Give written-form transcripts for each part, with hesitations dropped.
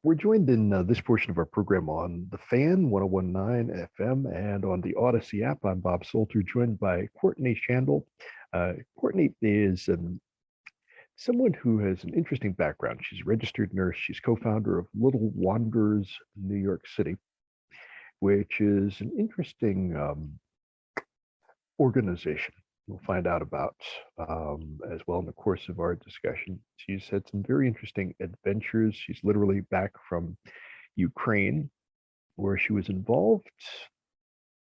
We're joined in this portion of our program on the Fan 1019 FM and on the Odyssey app. I'm Bob Salter, joined by Courtney Chandel. Courtney is someone who has an interesting background. She's a registered nurse. She's co-founder of Little Wanderers New York City, which is an interesting organization we'll find out about as well in the course of our discussion. She's had some very interesting adventures. She's literally back from Ukraine, where she was involved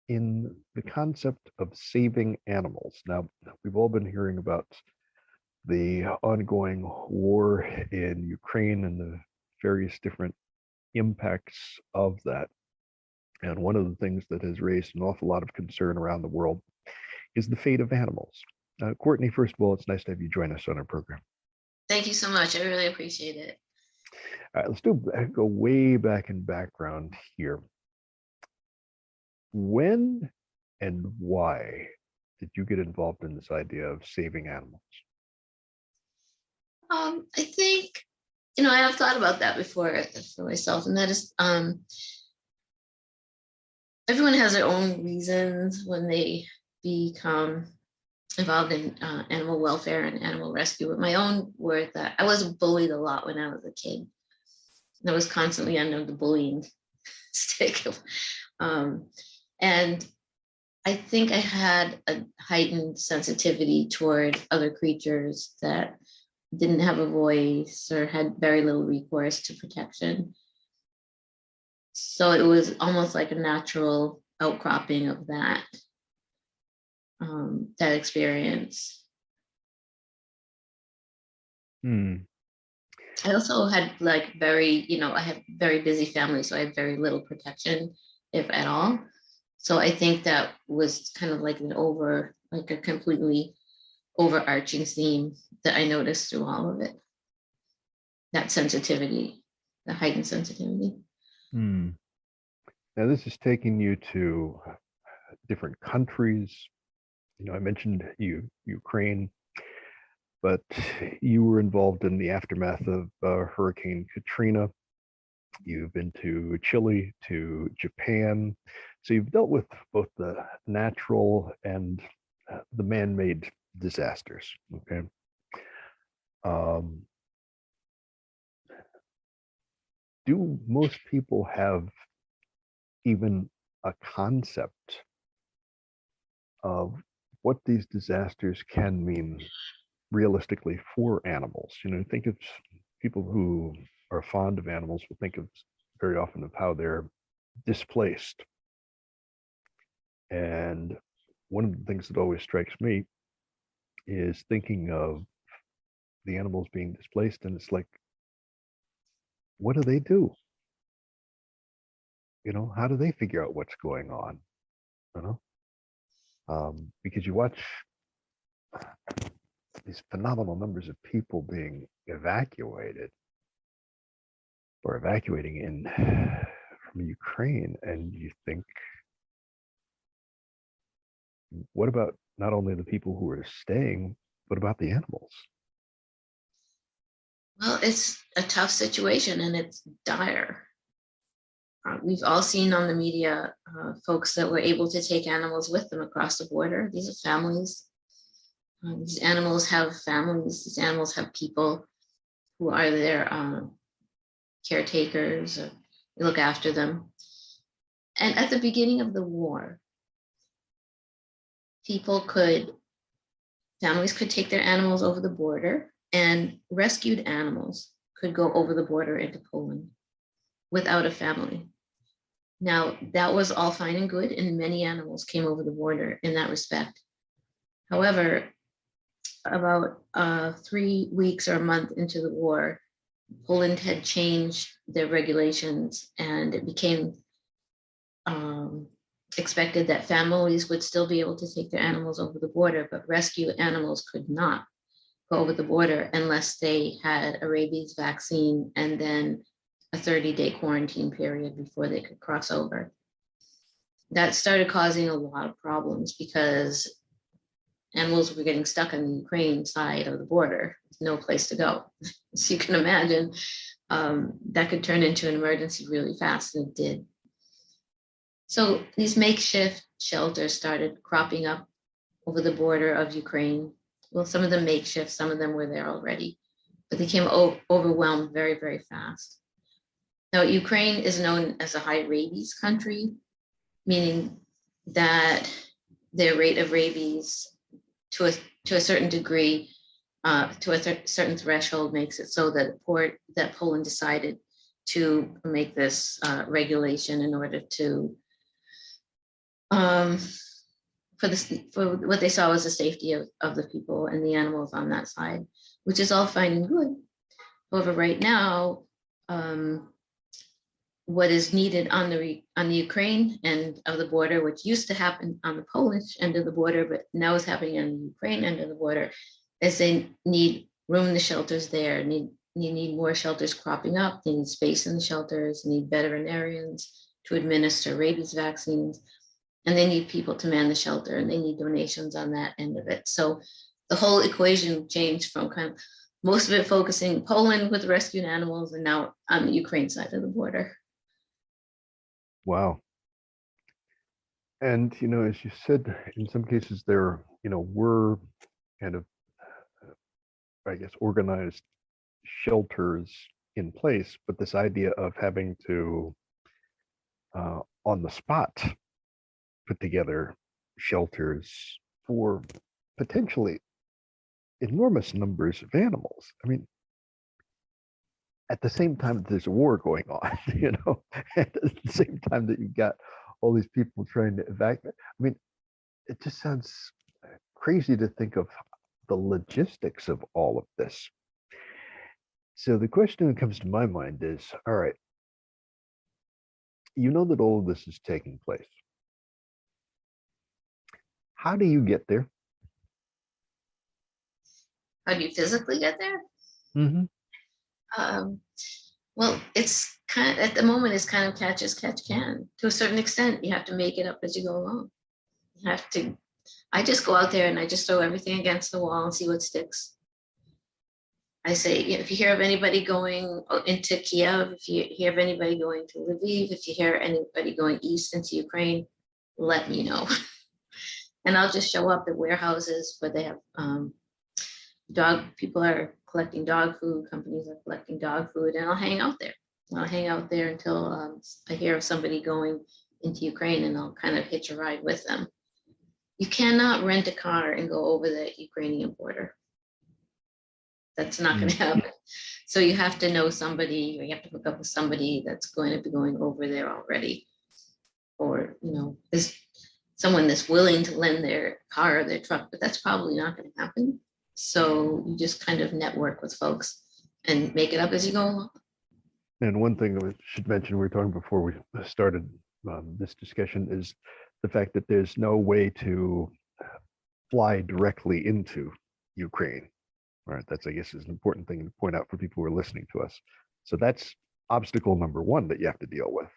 in the concept of saving animals. Now, we've all been hearing about the ongoing war in Ukraine and the various different impacts of that. And one of the things that has raised an awful lot of concern around the world is the fate of animals. Courtney, first of all, it's nice to have you join us on our program. Thank you so much. I really appreciate it. All right, let's go way back in background here. When and why did you get involved in this idea of saving animals? I think, I have thought about that before for myself, and that is, everyone has their own reasons when they become involved in animal welfare and animal rescue. But my own were that I was bullied a lot when I was a kid. And I was constantly under the bullying stick. And I think I had a heightened sensitivity toward other creatures that didn't have a voice or had very little recourse to protection. So it was almost like a natural outcropping of that experience. I also had I have very busy family, so I had very little protection, if at all. So I think that was kind of like a completely overarching theme that I noticed through all of it. That sensitivity, the heightened sensitivity. Now this is taking you to different countries. I mentioned Ukraine, but you were involved in the aftermath of Hurricane Katrina. You've been to Chile, to Japan. So you've dealt with both the natural and the man-made disasters, okay? Do most people have even a concept of what these disasters can mean realistically for animals? Think of people who are fond of animals will think of very often of how they're displaced. And one of the things that always strikes me is thinking of the animals being displaced, and it's like, what do they do? How do they figure out what's going on? Because you watch these phenomenal numbers of people being evacuated or evacuating from Ukraine, and you think, what about not only the people who are staying, but about the animals? Well, it's a tough situation and it's dire. We've all seen on the media folks that were able to take animals with them across the border. These are families. These animals have families. These animals have people who are their caretakers, or look after them. And at the beginning of the war, families could take their animals over the border, and rescued animals could go over the border into Poland without a family. Now, that was all fine and good, and many animals came over the border in that respect. However, about 3 weeks or a month into the war, Poland had changed their regulations, and it became expected that families would still be able to take their animals over the border, but rescue animals could not go over the border unless they had a rabies vaccine and then a 30-day quarantine period before they could cross over. That started causing a lot of problems because animals were getting stuck on the Ukraine side of the border, no place to go. So you can imagine that could turn into an emergency really fast, and it did. So these makeshift shelters started cropping up over the border of Ukraine. Well, some of them makeshift, some of them were there already, but they came overwhelmed very, very fast. Now, Ukraine is known as a high rabies country, meaning that their rate of rabies to a certain degree, to a certain threshold, makes it so that Poland decided to make this regulation in order to for what they saw was the safety of the people and the animals on that side, which is all fine and good. However, right now, what is needed on the Ukraine end of the border, which used to happen on the Polish end of the border, but now is happening on the Ukraine end of the border, is they need room in the shelters there. You need more shelters cropping up. They need space in the shelters. They need veterinarians to administer rabies vaccines. And they need people to man the shelter, and they need donations on that end of it. So the whole equation changed from kind of most of it focusing Poland with rescued animals, and now on the Ukraine side of the border. Wow. And, as you said, in some cases there, were kind of, I guess, organized shelters in place, but this idea of having to, on the spot, put together shelters for potentially enormous numbers of animals. I mean, at the same time that there's a war going on, at the same time that you've got all these people trying to evacuate. I mean, it just sounds crazy to think of the logistics of all of this. So the question that comes to my mind is, all right, you know that all of this is taking place. How do you get there? How do you physically get there? Mm-hmm. Well, it's kind of, at the moment, it's kind of catch as catch can. To a certain extent, you have to make it up as you go along. You have to, I just go out there and I just throw everything against the wall and see what sticks. I say, if you hear of anybody going into Kiev, if you hear of anybody going to Lviv, if you hear anybody going east into Ukraine, let me know. And I'll just show up at warehouses where they have people are collecting dog food, companies are collecting dog food, and I'll hang out there. I'll hang out there until I hear of somebody going into Ukraine, and I'll kind of hitch a ride with them. You cannot rent a car and go over the Ukrainian border. That's not going to happen. So you have to know somebody, or you have to hook up with somebody that's going to be going over there already. Or, is someone that's willing to lend their car or their truck, but that's probably not going to happen. So you just kind of network with folks and make it up as you go along. And one thing that we should mention, we were talking before we started this discussion, is the fact that there's no way to fly directly into Ukraine. All right, that's, I guess, is an important thing to point out for people who are listening to us. So that's obstacle number one that you have to deal with.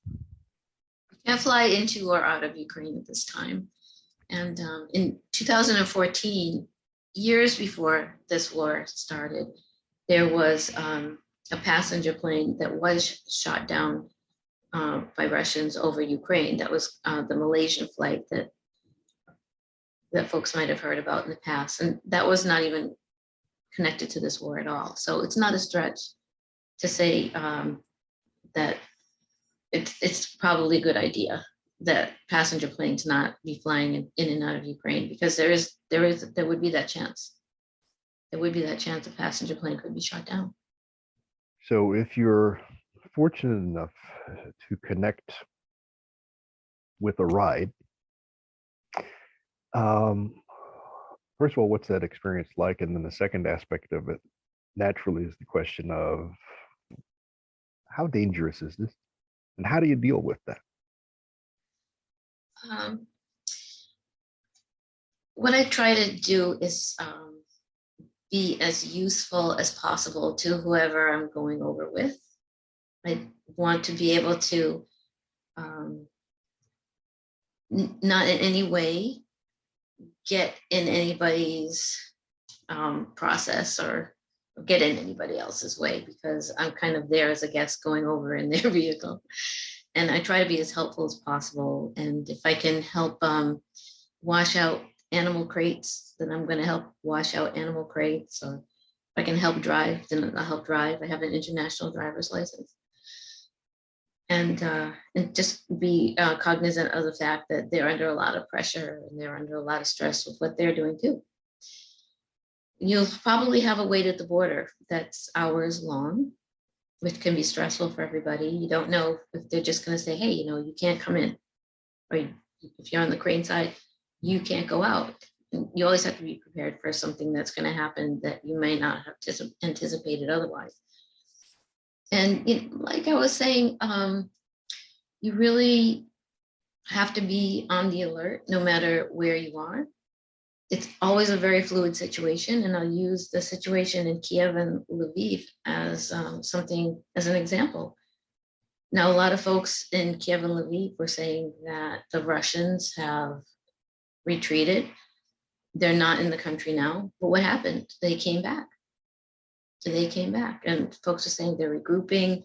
You can't fly into or out of Ukraine at this time. And in 2014, years before this war started, there was a passenger plane that was shot down by Russians over Ukraine. That was the Malaysian flight that folks might have heard about in the past. And that was not even connected to this war at all. So it's not a stretch to say that it's probably a good idea that passenger planes not be flying in and out of Ukraine, because there would be that chance. There would be that chance a passenger plane could be shot down. So if you're fortunate enough to connect with a ride, first of all, what's that experience like? And then the second aspect of it naturally is the question of how dangerous is this? And how do you deal with that? What I try to do is be as useful as possible to whoever I'm going over with. I want to be able to not in any way get in anybody's process or get in anybody else's way, because I'm kind of there as a guest going over in their vehicle. And I try to be as helpful as possible. And if I can help wash out animal crates, then I'm going to help wash out animal crates. Or if I can help drive, then I'll help drive. I have an international driver's license. And just be cognizant of the fact that they're under a lot of pressure and they're under a lot of stress with what they're doing too. You'll probably have a wait at the border that's hours long, which can be stressful for everybody. You don't know if they're just going to say, hey, you can't come in. Or if you're on the crane side, you can't go out. And you always have to be prepared for something that's going to happen that you may not have anticipated otherwise. And like I was saying, you really have to be on the alert no matter where you are. It's always a very fluid situation, and I'll use the situation in Kiev and Lviv as an example. Now, a lot of folks in Kiev and Lviv were saying that the Russians have retreated. They're not in the country now, but what happened? They came back. And folks are saying they're regrouping.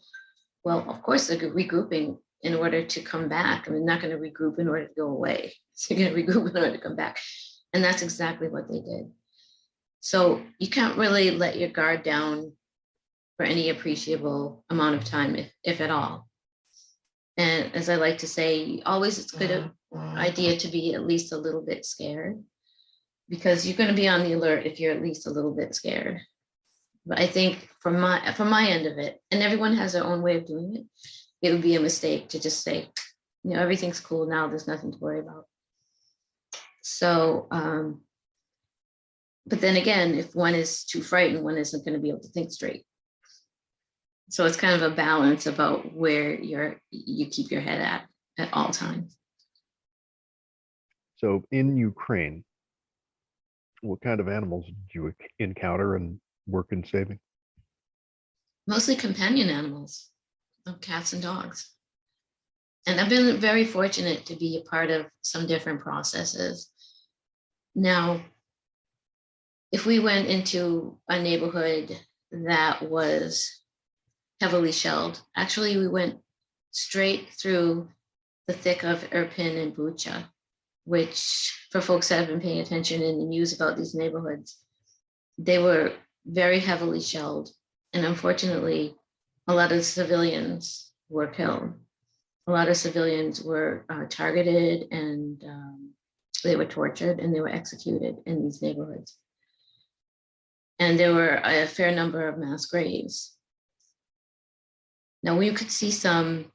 Well, of course they're regrouping in order to come back. I mean, they're not going to regroup in order to go away. So you're going to regroup in order to come back. And that's exactly what they did. So you can't really let your guard down for any appreciable amount of time, if at all. And as I like to say, always it's a good idea to be at least a little bit scared, because you're going to be on the alert if you're at least a little bit scared. But I think from my end of it, and everyone has their own way of doing it, it would be a mistake to just say, everything's cool now, there's nothing to worry about. So, but then again, if one is too frightened, one isn't going to be able to think straight. So it's kind of a balance about where you keep your head at all times. So in Ukraine, what kind of animals did you encounter and work in saving? Mostly companion animals, cats and dogs. And I've been very fortunate to be a part of some different processes. Now, if we went into a neighborhood that was heavily shelled, actually we went straight through the thick of Irpin and Bucha, which for folks that have been paying attention in the news about these neighborhoods, they were very heavily shelled. And unfortunately, a lot of civilians were killed. A lot of civilians were targeted, and they were tortured and they were executed in these neighborhoods. And there were a fair number of mass graves. Now, we could see some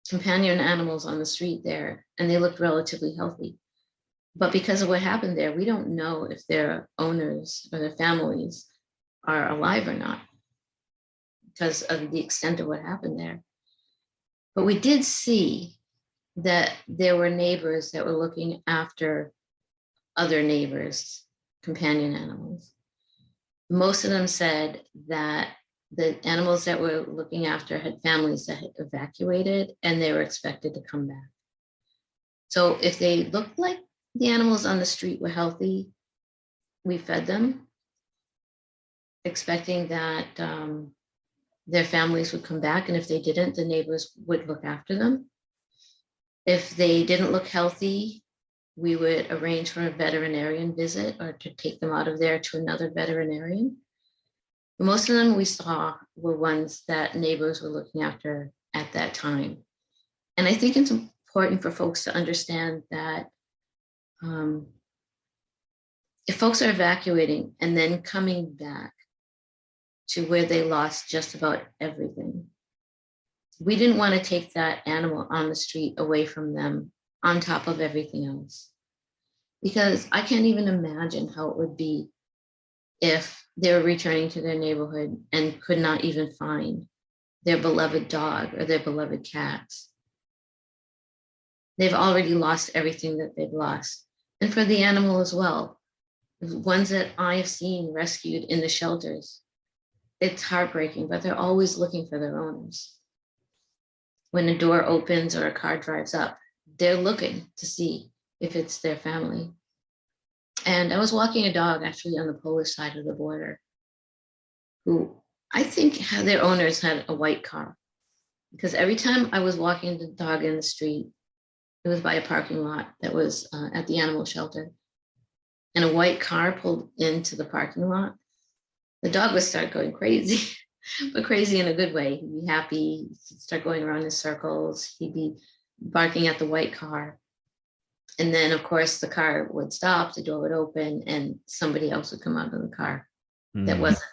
companion animals on the street there, and they looked relatively healthy. But because of what happened there, we don't know if their owners or their families are alive or not, because of the extent of what happened there. But we did see that there were neighbors that were looking after other neighbors' companion animals. Most of them said that the animals that were looking after had families that had evacuated and they were expected to come back. So if they looked like the animals on the street were healthy, we fed them, expecting that their families would come back. And if they didn't, the neighbors would look after them. If they didn't look healthy, we would arrange for a veterinarian visit or to take them out of there to another veterinarian. Most of them we saw were ones that neighbors were looking after at that time. And I think it's important for folks to understand that if folks are evacuating and then coming back to where they lost just about everything, we didn't want to take that animal on the street away from them on top of everything else. Because I can't even imagine how it would be if they were returning to their neighborhood and could not even find their beloved dog or their beloved cats. They've already lost everything that they've lost. And for the animal as well, the ones that I have seen rescued in the shelters, it's heartbreaking, but they're always looking for their owners. When a door opens or a car drives up, they're looking to see if it's their family. And I was walking a dog actually on the Polish side of the border. who I think their owners had a white car, because every time I was walking the dog in the street, it was by a parking lot that was at the animal shelter, and a white car pulled into the parking lot. The dog would start going crazy, but crazy in a good way. He'd be happy, he'd start going around in circles, he'd be barking at the white car. And then, of course, the car would stop, the door would open, and somebody else would come out of the car that wasn't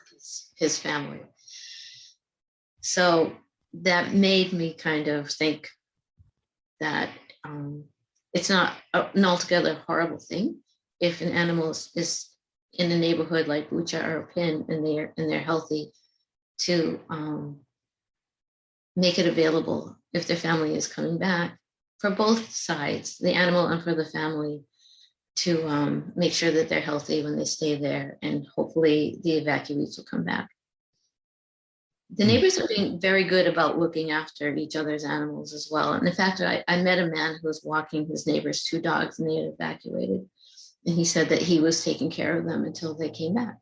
his family. So that made me kind of think that it's not an altogether horrible thing if an animal is in a neighborhood like Bucha or a Pin and they're healthy, to make it available if their family is coming back, for both sides, the animal and for the family, to make sure that they're healthy when they stay there, and hopefully the evacuees will come back. The neighbors are being very good about looking after each other's animals as well. And in fact, I met a man who was walking his neighbor's 2 dogs, and they had evacuated. And he said that he was taking care of them until they came back.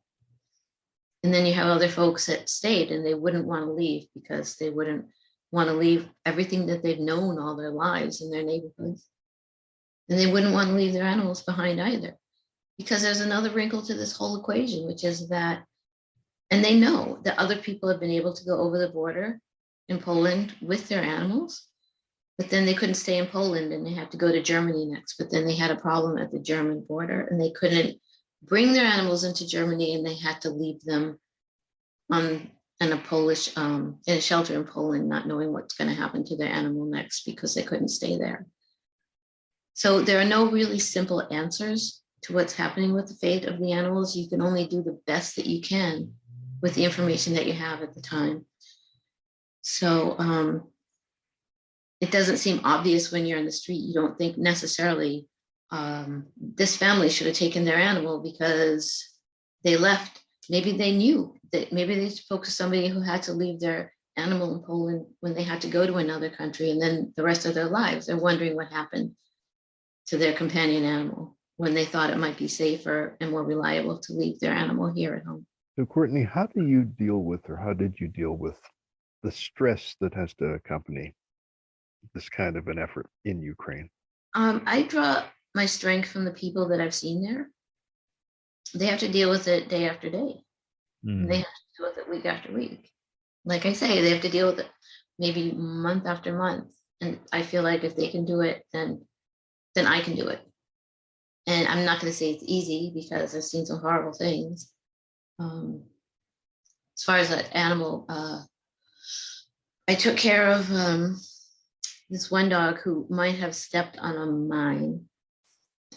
And then you have other folks that stayed, and they wouldn't want to leave because they wouldn't want to leave everything that they've known all their lives in their neighborhoods. And they wouldn't want to leave their animals behind either. Because there's another wrinkle to this whole equation, which is that, and they know that other people have been able to go over the border in Poland with their animals, but then they couldn't stay in Poland and they had to go to Germany next. But then they had a problem at the German border and they couldn't bring their animals into Germany, and they had to leave them in a Polish, in a shelter in Poland, not knowing what's going to happen to their animal next because they couldn't stay there. So there are no really simple answers to what's happening with the fate of the animals. You can only do the best that you can with the information that you have at the time. So it doesn't seem obvious when you're in the street. You don't think necessarily this family should have taken their animal because they left. Maybe they knew that, maybe they spoke to somebody who had to leave their animal in Poland when they had to go to another country, and then the rest of their lives they're wondering what happened to their companion animal when they thought it might be safer and more reliable to leave their animal here at home. So Courtney, how do you deal with, or how did you deal with the stress that has to accompany this kind of an effort in Ukraine? I draw my strength from the people that I've seen there. They have to deal with it day after day. They have to deal with it week after week. Like I say, they have to deal with it maybe month after month. And I feel like if they can do it, then I can do it. And I'm not going to say it's easy because I've seen some horrible things. As far as that animal, I took care of this one dog who might have stepped on a mine,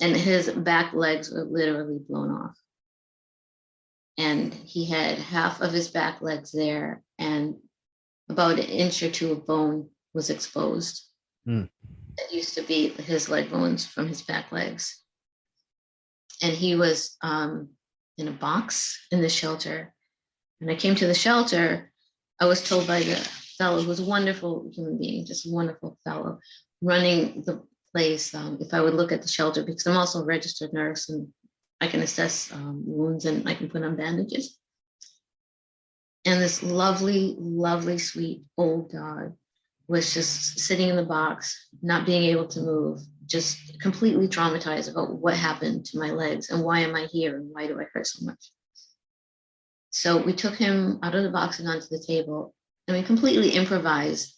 and his back legs were literally blown off. And he had half of his back legs there, and about 1 inch or 2 of bone was exposed. That used to be his leg bones from his back legs. And he was in a box in the shelter. When I came to the shelter, I was told by the fellow, who was a wonderful human being, just a wonderful fellow, running the place, if I would look at the shelter, because I'm also a registered nurse and I can assess wounds and I can put on bandages. And this lovely, lovely, sweet old dog was just sitting in the box, not being able to move, just completely traumatized about what happened to my legs and why am I here and why do I hurt so much. So we took him out of the box and onto the table, and we completely improvised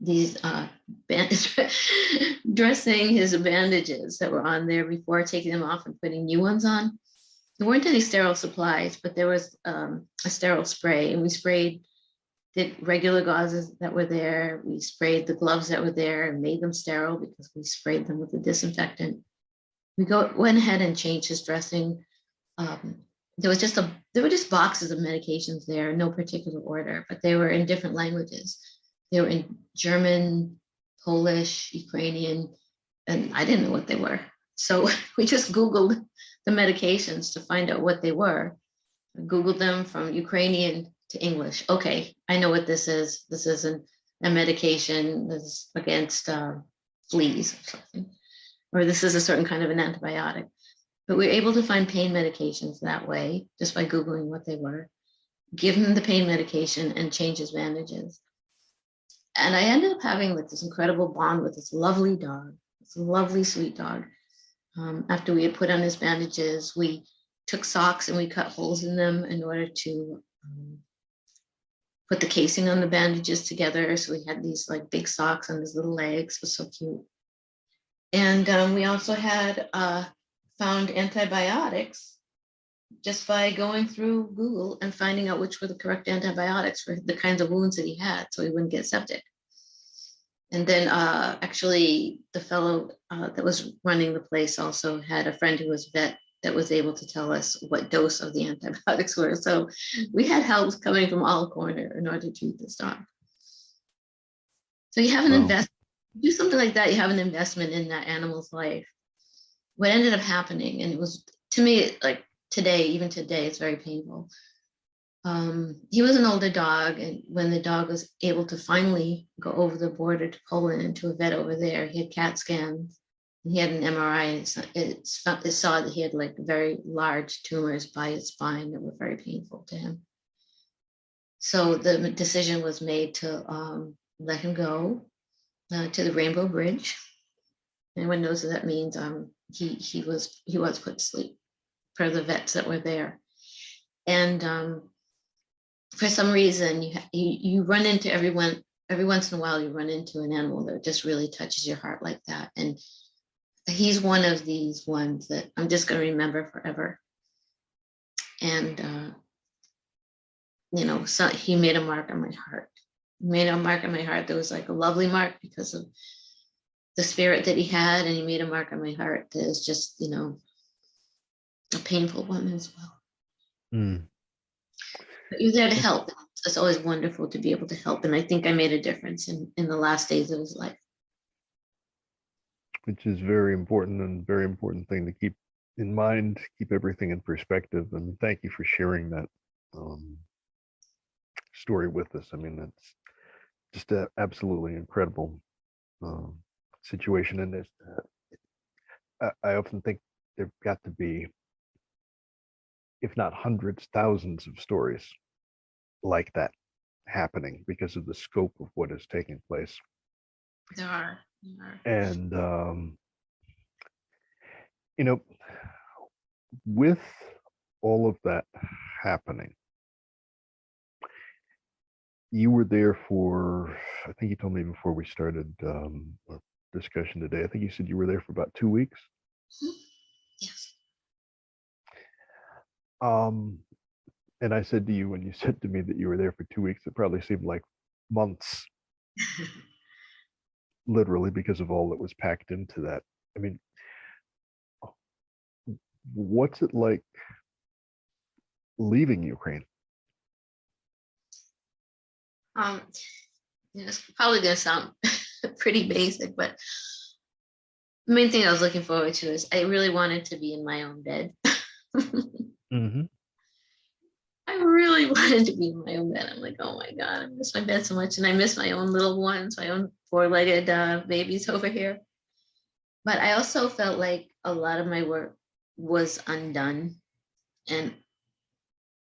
these dressing his bandages that were on there before taking them off and putting new ones on. There weren't any sterile supplies, but there was a sterile spray, and we sprayed the regular gauzes that were there. We sprayed the gloves that were there and made them sterile because we sprayed them with the disinfectant. We went ahead and changed his dressing. There were just boxes of medications there, no particular order, but they were in different languages. They were in German, Polish, Ukrainian, and I didn't know what they were. So we just Googled the medications to find out what they were. I Googled them from Ukrainian to English. Okay, I know what this is. This isn't a medication. This is against fleas or something. Or this is a certain kind of an antibiotic. But we were able to find pain medications that way, just by Googling what they were. give him the pain medication, and change his bandages. And I ended up having like this incredible bond with this lovely dog, this lovely, sweet dog. After we had put on his bandages, we took socks and we cut holes in them in order to put the casing on the bandages together. So we had these like big socks on his little legs. It was so cute. And we also had found antibiotics just by going through Google and finding out which were the correct antibiotics for the kinds of wounds that he had, so he wouldn't get septic. And then actually the fellow that was running the place also had a friend who was vet that was able to tell us what dose of the antibiotics were. So we had help coming from all corners in order to treat this dog. So you have an investment, do something like that, you have an investment in that animal's life. What ended up happening, and it was, to me, like today, even today, it's very painful. He was an older dog, and when the dog was able to finally go over the border to Poland and to a vet over there, he had CAT scans and he had an MRI, and it saw that he had like very large tumors by his spine that were very painful to him. So the decision was made to let him go to the Rainbow Bridge. Anyone knows what that means? He was put to sleep per the vets that were there, and for some reason you run into every once in a while you run into an animal that just really touches your heart like that, and he's one of these ones that I'm just going to remember forever. And so he made a mark on my heart. He made a mark on my heart that was like a lovely mark because of the spirit that he had, and he made a mark on my heart that is just a painful one as well. But you're there to help. It's always wonderful to be able to help, and I think I made a difference in the last days of his life. Which is very important, and very important thing to keep in mind, keep everything in perspective. And thank you for sharing that story with us. I mean, that's just an absolutely incredible situation. And I often think there've got to be, if not hundreds, thousands of stories like that happening because of the scope of what is taking place. There are. And with all of that happening, you were there for, I think you told me before we started our discussion today, I think you said you were there for about 2 weeks. Yes. And I said to you, when you said to me that you were there for 2 weeks, it probably seemed like months, literally, because of all that was packed into that. I mean, what's it like leaving Ukraine? It's probably going to sound pretty basic, but the main thing I was looking forward to is I really wanted to be in my own bed. Mm-hmm. I really wanted to be in my own bed. I'm like, oh my God, I miss my bed so much. And I miss my own little ones, my own four-legged babies over here. But I also felt like a lot of my work was undone. And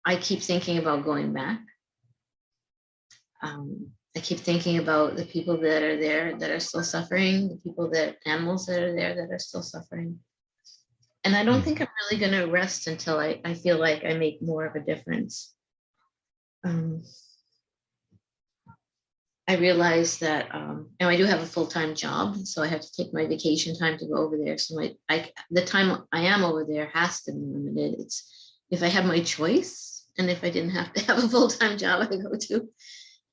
I keep thinking about going back. I keep thinking about the people that are there that are still suffering, animals that are there that are still suffering. And I don't think I'm really going to rest until I feel like I make more of a difference. I realized that, I do have a full-time job, so I have to take my vacation time to go over there. So the time I am over there has to be limited. It's if I have my choice, and if I didn't have to have a full-time job I go to,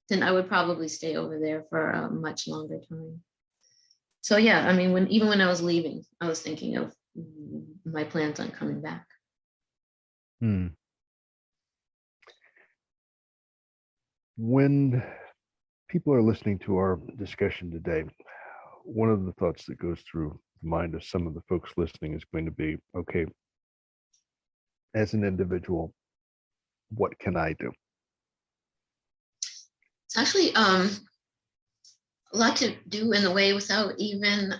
then I would probably stay over there for a much longer time. So yeah, I mean, even when I was leaving, I was thinking of my plans on coming back. When people are listening to our discussion today, one of the thoughts that goes through the mind of some of the folks listening is going to be, okay, as an individual, what can I do? It's actually a lot to do in the way without even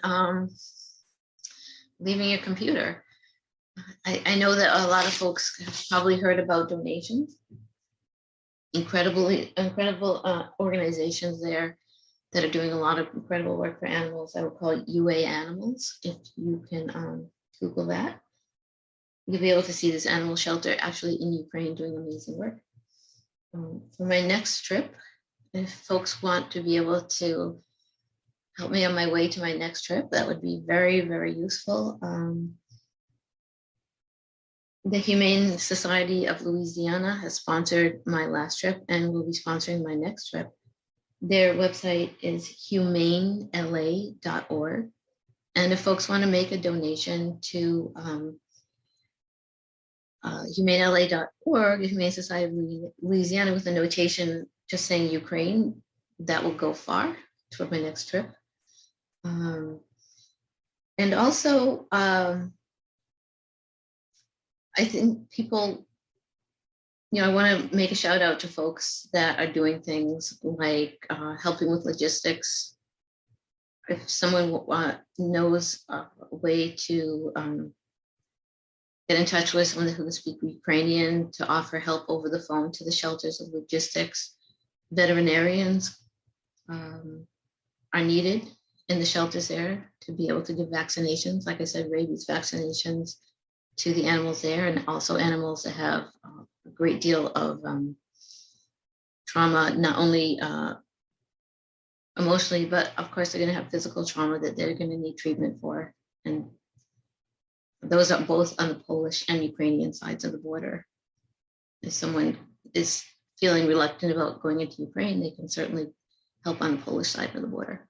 leaving your computer. I know that a lot of folks have probably heard about donations. incredible organizations there that are doing a lot of incredible work for animals. I would call it UA Animals. If you can Google that, you'll be able to see this animal shelter actually in Ukraine doing amazing work. For my next trip, if folks want to be able to help me on my way to my next trip, that would be very, very useful. The Humane Society of Louisiana has sponsored my last trip and will be sponsoring my next trip. Their website is humanela.org. And if folks want to make a donation to humanela.org, the Humane Society of Louisiana, with a notation just saying Ukraine, that will go far toward my next trip. And also, I think people, I want to make a shout out to folks that are doing things like helping with logistics. If someone knows a way to get in touch with someone who can speak Ukrainian to offer help over the phone to the shelters of logistics, veterinarians are needed in the shelters there to be able to give vaccinations, like I said, rabies vaccinations to the animals there, and also animals that have a great deal of trauma, not only emotionally, but of course they're going to have physical trauma that they're going to need treatment for. And those are both on the Polish and Ukrainian sides of the border. If someone is feeling reluctant about going into Ukraine, they can certainly help on the Polish side of the border.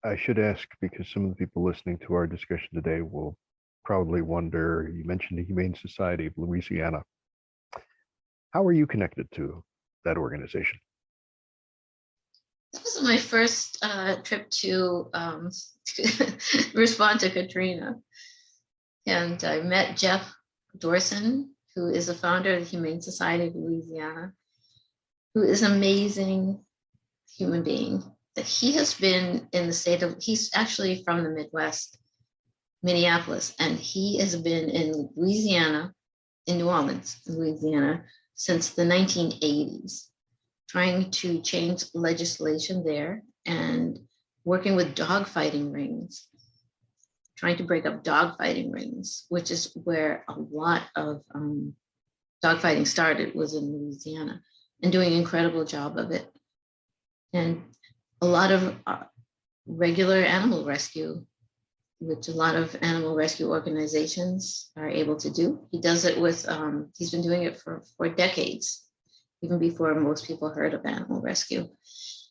I should ask, because some of the people listening to our discussion today will probably wonder, you mentioned the Humane Society of Louisiana. How are you connected to that organization? That was my first trip to respond to Katrina. And I met Jeff Dorson, who is the founder of the Humane Society of Louisiana, who is an amazing human being. That he has been in the state of, he's actually from the Midwest, Minneapolis, and he has been in Louisiana, in New Orleans, Louisiana, since the 1980s, trying to change legislation there and working with dogfighting rings, trying to break up dogfighting rings, which is where a lot of dogfighting started, was in Louisiana, and doing an incredible job of it. And a lot of regular animal rescue, which a lot of animal rescue organizations are able to do. He does it with, he's been doing it for decades, even before most people heard of animal rescue.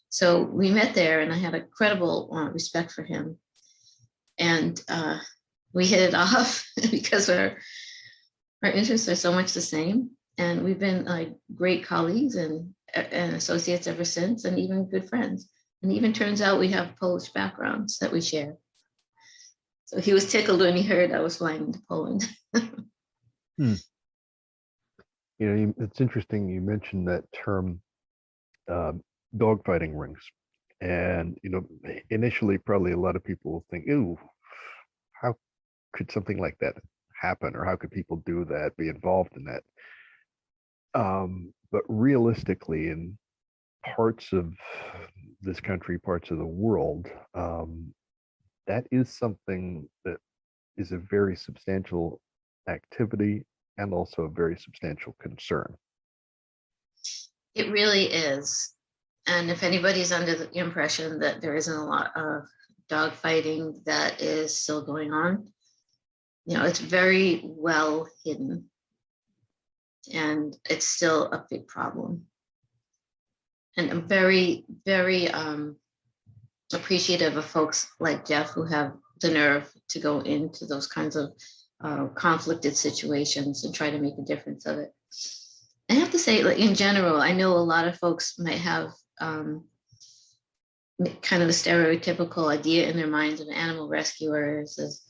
So we met there and I had incredible respect for him. And we hit it off because our interests are so much the same. And we've been like great colleagues and associates ever since, and even good friends. And even turns out we have Polish backgrounds that we share. So he was tickled when he heard I was flying into Poland. It's interesting you mentioned that term, dogfighting rings. And, initially probably a lot of people will think, ooh, how could something like that happen? Or how could people do that, be involved in that? But realistically, in parts of this country, parts of the world, that is something that is a very substantial activity and also a very substantial concern. It really is. And if anybody's under the impression that there isn't a lot of dog fighting that is still going on, it's very well hidden. And it's still a big problem. And I'm very, very appreciative of folks like Jeff who have the nerve to go into those kinds of conflicted situations and try to make a difference of it. I have to say, like in general, I know a lot of folks might have kind of a stereotypical idea in their minds of animal rescuers as,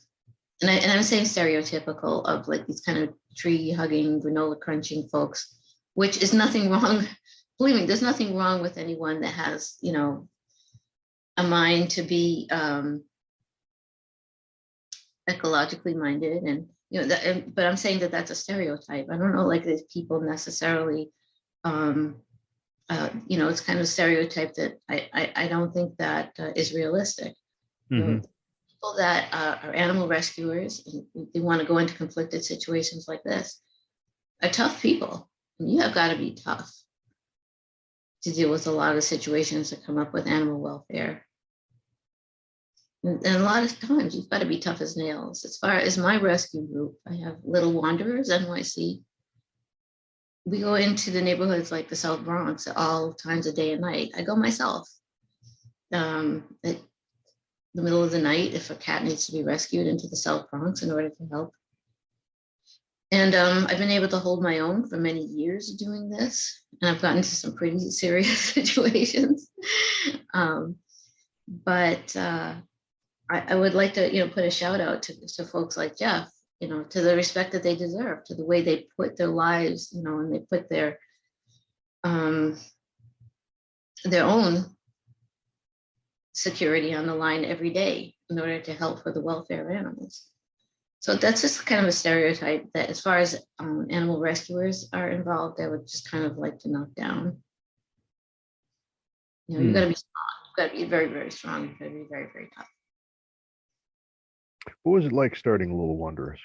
and I'm saying stereotypical, of like these kind of tree hugging, granola crunching folks, which is nothing wrong. Believe me, there's nothing wrong with anyone that has, a mind to be ecologically minded and you know, but I'm saying that that's a stereotype. I don't know, like these people necessarily, you know, it's kind of a stereotype that I don't think that is realistic. You know, people that are animal rescuers and they want to go into conflicted situations like this are tough people. And you have got to be tough to deal with a lot of situations that come up with animal welfare. And a lot of times you've got to be tough as nails. As far as my rescue group, I have Little Wanderers, NYC. We go into the neighborhoods like the South Bronx at all times of day and night. I go myself. At the middle of the night, if a cat needs to be rescued into the South Bronx in order to help. And I've been able to hold my own for many years doing this. And I've gotten into some pretty serious situations. But I would like to, you know, put a shout out to folks like Jeff, you know, to the respect that they deserve, to the way they put their lives, you know, and they put their own security on the line every day in order to help for the welfare of animals. So that's just kind of a stereotype that as far as animal rescuers are involved, I would just kind of like to knock down. You know, you've got to be strong. You've got to be very, very strong. You've got to be very, very tough. What was it like starting Little Wanderers?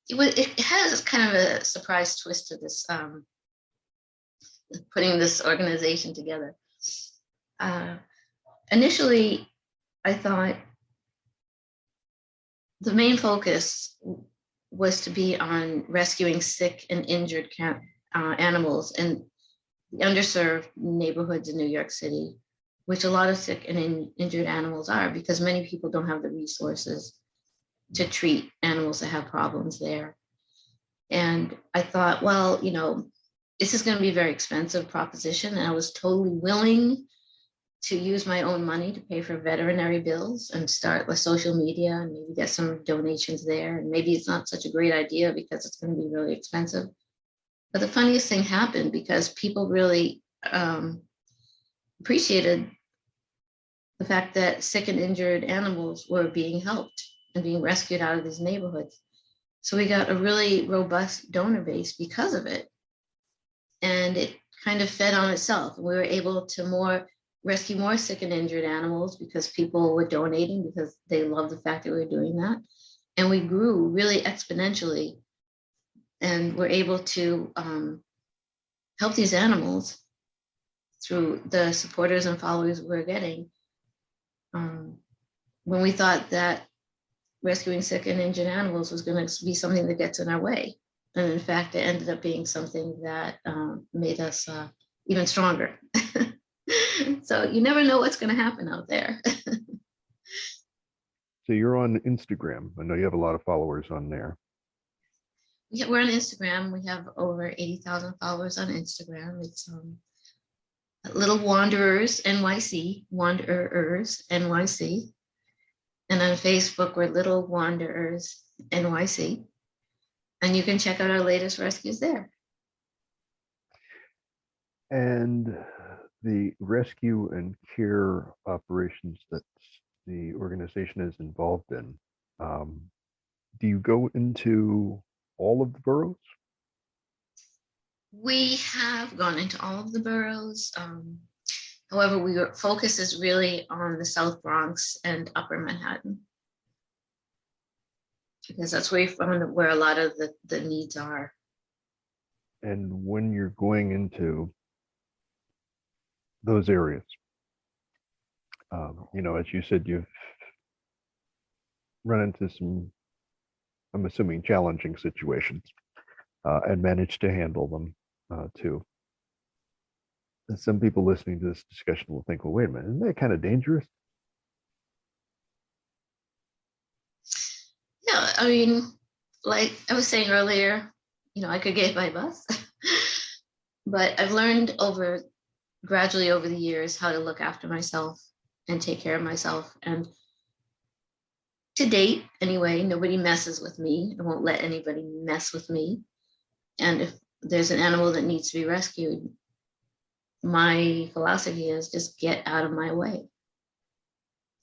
It has kind of a surprise twist to this, putting this organization together. Initially, I thought the main focus was to be on rescuing sick and injured animals in the underserved neighborhoods in New York City, which a lot of sick and injured animals are, because many people don't have the resources to treat animals that have problems there. And I thought, well, you know, this is going to be a very expensive proposition. And I was totally willing to use my own money to pay for veterinary bills and start with social media and maybe get some donations there. And maybe it's not such a great idea because it's going to be really expensive. But the funniest thing happened because people really appreciated the fact that sick and injured animals were being helped and being rescued out of these neighborhoods. So we got a really robust donor base because of it. And it kind of fed on itself. We were able to rescue more sick and injured animals because people were donating because they loved the fact that we were doing that. And we grew really exponentially and were able to help these animals through the supporters and followers we were getting. When we thought that rescuing sick and injured animals was going to be something that gets in our way. And in fact, it ended up being something that made us even stronger. So you never know what's going to happen out there. So you're on Instagram. I know you have a lot of followers on there. Yeah, we're on Instagram. We have over 80,000 followers on Instagram. It's Little Wanderers NYC, Wanderers NYC. And on Facebook, we're Little Wanderers NYC. And you can check out our latest rescues there. And the rescue and care operations that the organization is involved in, do you go into all of the boroughs? We have gone into all of the boroughs. However, our focus is really on the South Bronx and Upper Manhattan, because that's where we found where a lot of the needs are. And when you're going into those areas, you know, as you said, you've run into some, I'm assuming, challenging situations and managed to handle them too. And some people listening to this discussion will think, well, wait a minute, isn't that kind of dangerous? Yeah, I mean, like I was saying earlier, you know, I could get hit by a bus, but I've learned gradually over the years how to look after myself and take care of myself. And to date, anyway, nobody messes with me. I won't let anybody mess with me. And if there's an animal that needs to be rescued, my philosophy is just get out of my way.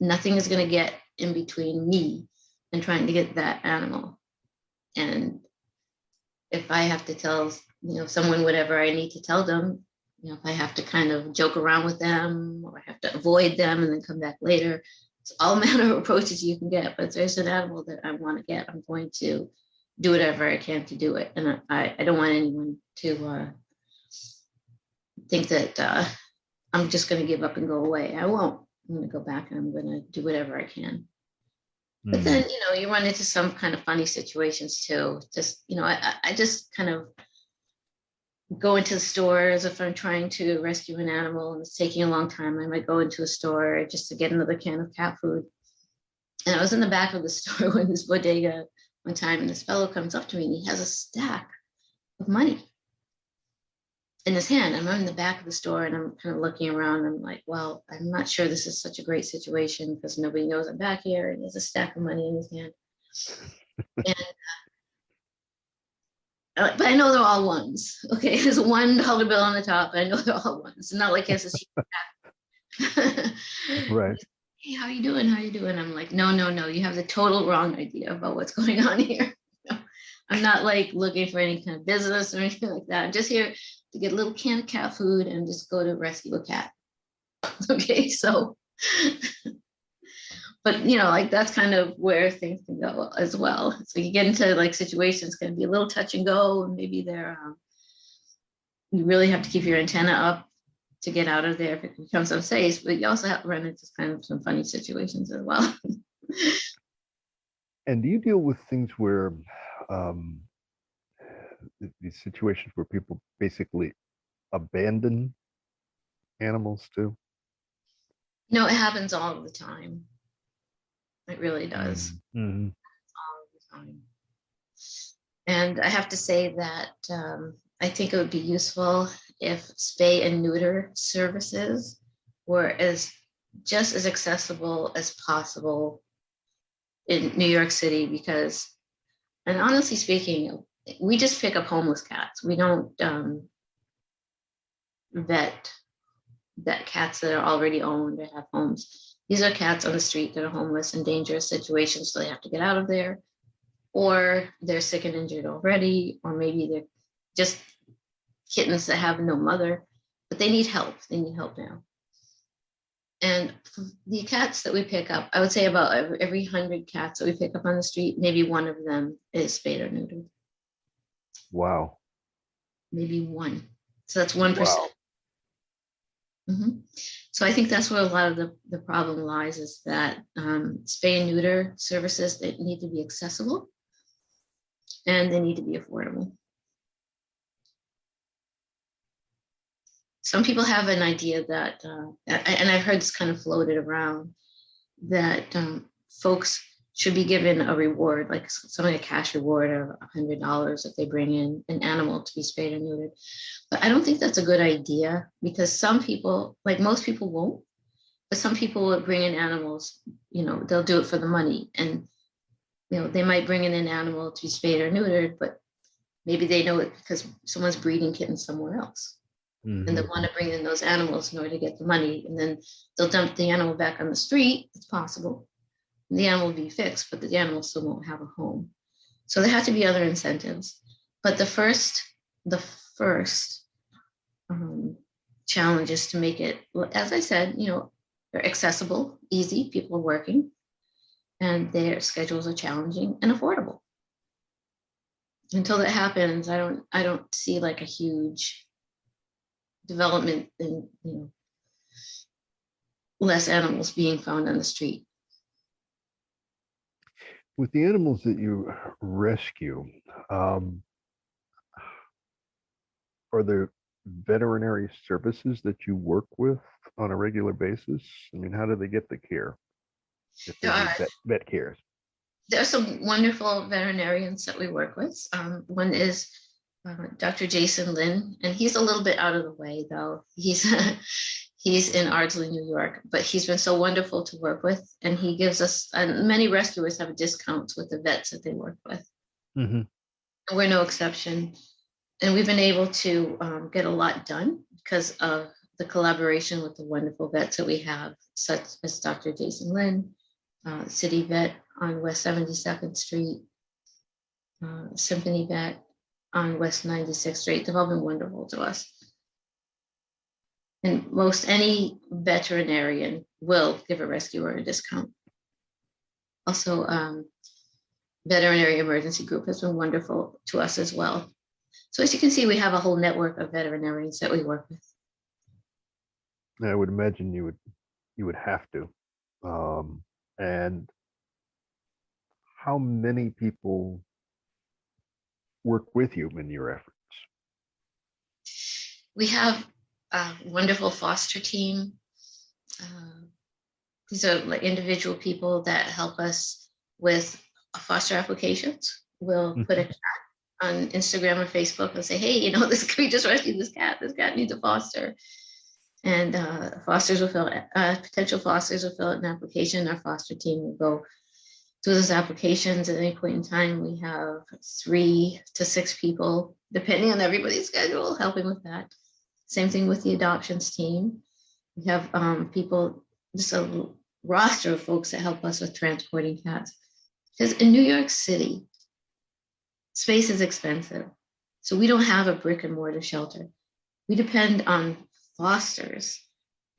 Nothing is going to get in between me and trying to get that animal. And if I have to tell, someone whatever I need to tell them, if I have to kind of joke around with them or I have to avoid them and then come back later, it's all manner of approaches you can get. But if there's an animal that I want to get, I'm going to do whatever I can to do it. And I don't want anyone to think that I'm just going to give up and go away. I won't. I'm going to go back and I'm going to do whatever I can. But then, you run into some kind of funny situations too. Just, I just kind of go into the stores if I'm trying to rescue an animal and it's taking a long time. I might go into a store just to get another can of cat food. And I was in the back of the store when this bodega one time, and this fellow comes up to me and he has a stack of money in his hand. I'm in the back of the store and I'm kind of looking around. I'm like, well, I'm not sure this is such a great situation because nobody knows I'm back here. And there's a stack of money in his hand. And but I know they're all ones. Okay, there's a $1 bill on the top. I know they're all ones. It's not like it's a secret. Right. Hey, how you doing? How you doing? I'm like, no. You have the total wrong idea about what's going on here. I'm not like looking for any kind of business or anything like that. I'm just here to get a little can of cat food and just go to rescue a cat. Okay, so, but like that's kind of where things can go as well. So you get into like situations can be a little touch and go, and maybe they're you really have to keep your antenna up to get out of there if it becomes unsafe. But you also have to run into kind of some funny situations as well. And do you deal with things where these situations where people basically abandon animals too? No, it happens all the time. It really does. Mm-hmm. All the time. And I have to say that I think it would be useful if spay and neuter services were just as accessible as possible in New York City, because, and honestly speaking, we just pick up homeless cats. We don't vet cats that are already owned or have homes. These are cats on the street that are homeless in dangerous situations, so they have to get out of there, or they're sick and injured already, or maybe they're just kittens that have no mother, but they need help. They need help now. And the cats that we pick up, I would say about every 100 cats that we pick up on the street, maybe one of them is spayed or neutered. Wow. Maybe one. So that's 1%. Wow. Mm-hmm. So I think that's where a lot of the problem lies, is that spay and neuter services, they need to be accessible and they need to be affordable. Some people have an idea that, and I've heard this kind of floated around, that folks should be given a reward, like something a cash reward of $100 if they bring in an animal to be spayed or neutered. But I don't think that's a good idea, because some people, like most people won't, but some people will bring in animals, they'll do it for the money. And, they might bring in an animal to be spayed or neutered, but maybe they know it because someone's breeding kittens somewhere else. Mm-hmm. And they want to bring in those animals in order to get the money. And then they'll dump the animal back on the street. It's possible. And the animal will be fixed, but the animal still won't have a home. So there have to be other incentives. But the first challenge is to make it, as I said, they're accessible, easy, people are working, and their schedules are challenging and affordable. Until that happens, I don't see like a huge development in less animals being found on the street. With the animals that you rescue, are there veterinary services that you work with on a regular basis? I mean, how do they get the care if they need vet care? There are some wonderful veterinarians that we work with. One is Dr. Jason Lynn, and he's a little bit out of the way though. He's in Ardsley, New York, but he's been so wonderful to work with, and he gives us, and many rescuers have discounts with the vets that they work with. Mm-hmm. And we're no exception. And we've been able to get a lot done because of the collaboration with the wonderful vets that we have, such as Dr. Jason Lynn, city vet on West 72nd Street, Symphony Vet on West 96th Street. They've all been wonderful to us. And most any veterinarian will give a rescuer a discount. Also, Veterinary Emergency Group has been wonderful to us as well. So as you can see, we have a whole network of veterinarians that we work with. I would imagine you would have to. And how many people work with you in your efforts? We have a wonderful foster team. These are like individual people that help us with foster applications. We'll put a cat on Instagram or Facebook and say, hey, you know, we just rescued this cat. This cat needs a foster. And fosters will fill, potential fosters will fill out an application. Our foster team will go through those applications. At any point in time, we have 3 to 6 people, depending on everybody's schedule, helping with that. Same thing with the adoptions team. We have people, just a roster of folks that help us with transporting cats. Because in New York City, space is expensive. So we don't have a brick and mortar shelter. We depend on fosters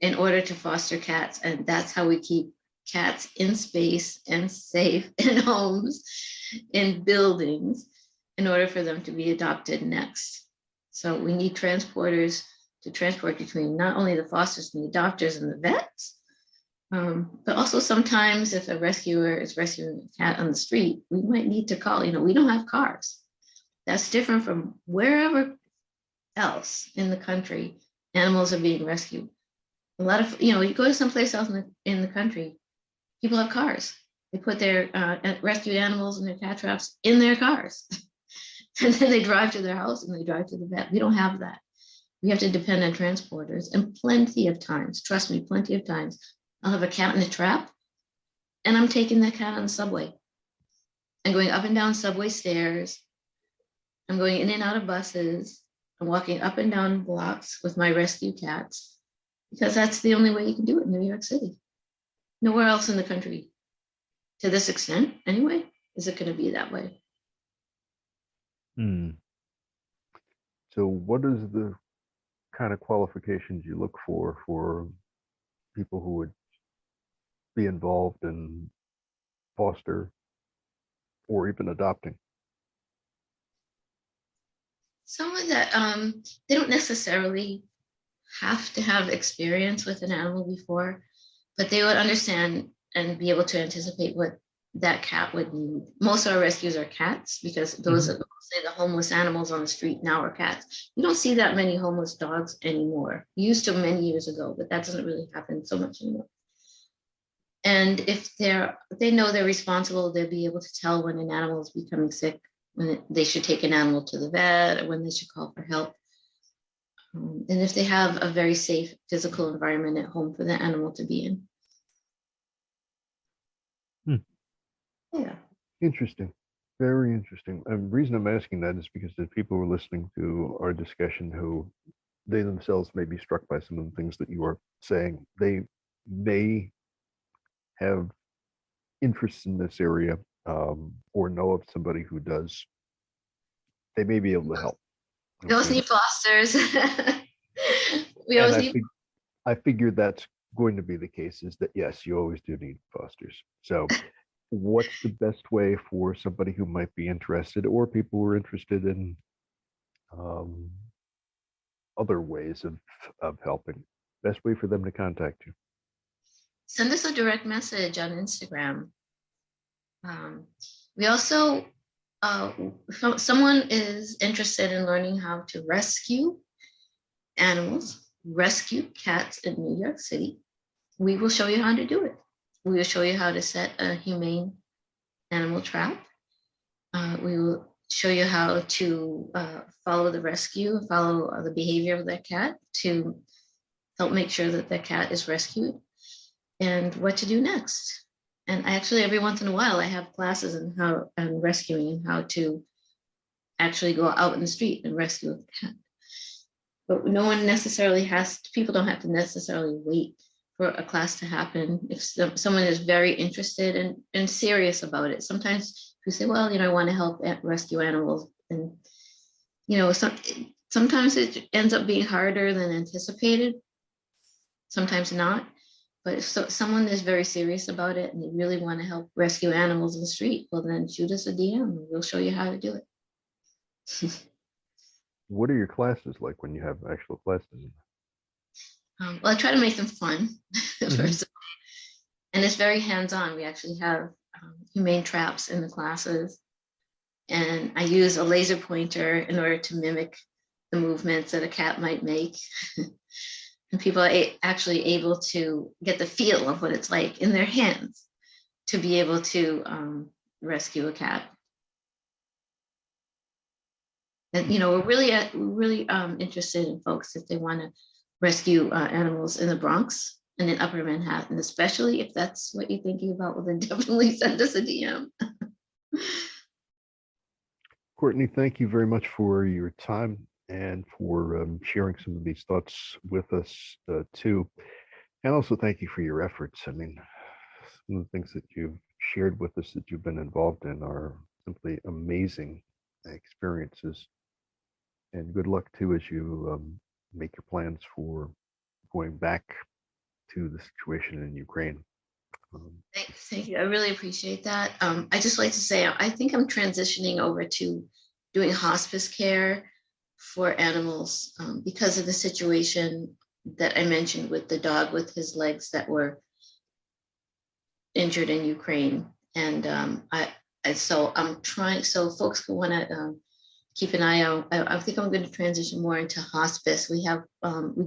in order to foster cats. And that's how we keep cats in space and safe in homes, in buildings, in order for them to be adopted next. So we need transporters to transport between not only the fosters and the adopters and the vets, but also sometimes if a rescuer is rescuing a cat on the street, we might need to call, you know, we don't have cars. That's different from wherever else in the country animals are being rescued. A lot of, you know, you go to someplace else in the country, people have cars. They put their rescued animals and their cat traps in their cars. And then they drive to their house and they drive to the vet. We don't have that. We have to depend on transporters. And plenty of times, trust me, plenty of times, I'll have a cat in a trap and I'm taking that cat on the subway. I'm going up and down subway stairs. I'm going in and out of buses. I'm walking up and down blocks with my rescue cats because that's the only way you can do it in New York City. Nowhere else in the country, to this extent anyway, is it going to be that way. So what is the kind of qualifications you look for people who would be involved in foster or even adopting? Someone that they don't necessarily have to have experience with an animal before, but they would understand and be able to anticipate what that cat would need. Most of our rescues are cats because those are, say, the homeless animals on the street now are cats. You don't see that many homeless dogs anymore. You used to many years ago, but that doesn't really happen so much anymore. And if they know they're responsible, they'll be able to tell when an animal is becoming sick, when they should take an animal to the vet, or when they should call for help. And if they have a very safe physical environment at home for the animal to be in. Yeah. Interesting. Very interesting. The reason I'm asking that is because the people who are listening to our discussion who they themselves may be struck by some of the things that you are saying. They may have interests in this area or know of somebody who does. They may be able to help. We always need fosters. I figured that's going to be the case, is that yes, you always do need fosters. So what's the best way for somebody who might be interested, or people who are interested in other ways of helping? Best way for them to contact you? Send us a direct message on Instagram. We also, if someone is interested in learning how to rescue animals, rescue cats in New York City, we will show you how to do it. We will show you how to set a humane animal trap. We will show you how to follow the rescue, follow the behavior of that cat to help make sure that that cat is rescued, and what to do next. And actually, every once in a while, I have classes on how I'm rescuing and how to actually go out in the street and rescue a cat. But no one necessarily people don't have to necessarily wait for a class to happen if someone is very interested and serious about it. Sometimes you say, well, I want to help rescue animals, and sometimes it ends up being harder than anticipated, sometimes not. But if someone is very serious about it and they really want to help rescue animals in the street, well, then shoot us a DM and we'll show you how to do it. What are your classes like when you have actual classes? Well, I try to make them fun, Mhm. first, and it's very hands-on. We actually have humane traps in the classes, and I use a laser pointer in order to mimic the movements that a cat might make. And people are actually able to get the feel of what it's like in their hands to be able to rescue a cat. And we're really interested in folks if they want to rescue animals in the Bronx and in Upper Manhattan, especially if that's what you're thinking about. Well, then definitely send us a DM. Courtney, thank you very much for your time and for sharing some of these thoughts with us too. And also thank you for your efforts. I mean, some of the things that you've shared with us that you've been involved in are simply amazing experiences. And good luck too as you make your plans for going back to the situation in Ukraine. Thank you. I really appreciate that. I just like to say, I think I'm transitioning over to doing hospice care for animals because of the situation that I mentioned with the dog with his legs that were injured in Ukraine. And so I'm trying, so folks who want to keep an eye out, I think I'm going to transition more into hospice. We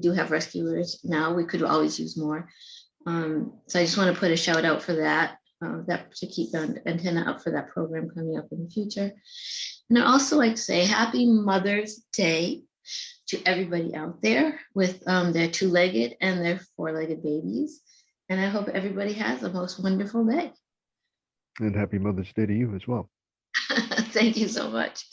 do have rescuers now. We could always use more. So I just want to put a shout out for that to keep an antenna up for that program coming up in the future. And I also like to say Happy Mother's Day to everybody out there with their two-legged and their four-legged babies. And I hope everybody has a most wonderful day. And happy Mother's Day to you as well. Thank you so much.